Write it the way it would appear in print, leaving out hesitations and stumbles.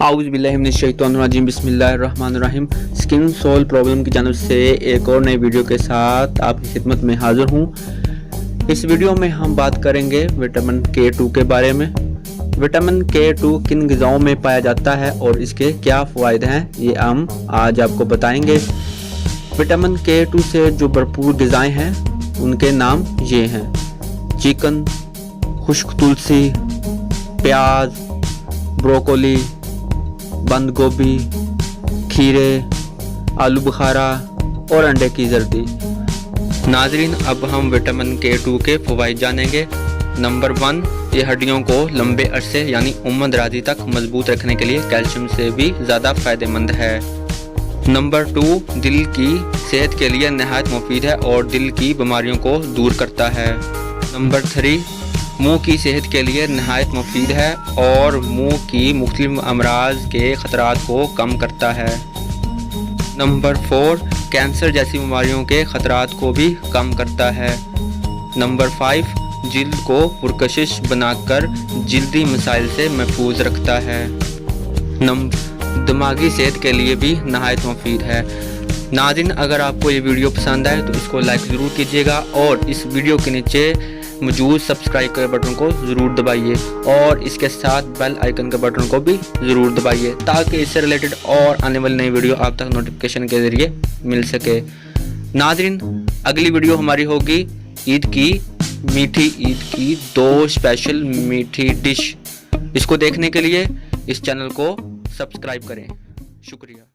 आऊज़ुबिल्लाहिमिनश्शैतानिर्रजीम बिस्मिल्लाहिर्रहमानिर्रहीम। Skin soul problem की जानब से एक और नई वीडियो के साथ आपकी खिदमत में हाजिर हूँ। इस वीडियो में हम बात करेंगे विटामिन K2 के बारे में। विटामिन K2 किन ग़िज़ाओं में पाया जाता है और इसके क्या फ़वाइद हैं, ये हम आज आपको बताएंगे। विटामिन K2 से जो भरपूर ग़िज़ाएँ हैं उनके नाम ये हैं: चिकन, खुश्क तुलसी, प्याज, ब्रोकोली, बंद गोभी, खीरे, आलू बुखारा और अंडे की जर्दी। नाज़रीन, अब हम विटामिन K2 के फ़वाइद जानेंगे। नंबर 1, ये हड्डियों को लंबे अरसे यानी उम्र दराज़ी तक मजबूत रखने के लिए कैल्शियम से भी ज़्यादा फ़ायदेमंद है। नंबर 2, दिल की सेहत के लिए नहायत मुफीद है और दिल की बीमारियों को दूर करता है। नंबर 3, मुंह की सेहत के लिए नहायत मुफीद है और मुंह की मुख्तलिफ अमराज के ख़तरात को कम करता है। नंबर 4, कैंसर जैसी बीमारियों के ख़तरात को भी कम करता है। नंबर 5, जिल्द को पुरकशिश बनाकर जिल्दी मसाइल से महफूज रखता है। दिमागी सेहत के लिए भी नहायत मुफीद है। नाज़रीन, अगर आपको ये वीडियो पसंद आए तो इसको लाइक ज़रूर कीजिएगा और इस वीडियो के नीचे मौजूद सब्सक्राइब के बटन को ज़रूर दबाइए और इसके साथ बेल आइकन के बटन को भी ज़रूर दबाइए ताकि इससे रिलेटेड और आने वाली नई वीडियो आप तक नोटिफिकेशन के ज़रिए मिल सके। नाज़रीन, अगली वीडियो हमारी होगी मीठी ईद की 2 स्पेशल मीठी डिश। इसको देखने के लिए इस चैनल को सब्सक्राइब करें। शुक्रिया।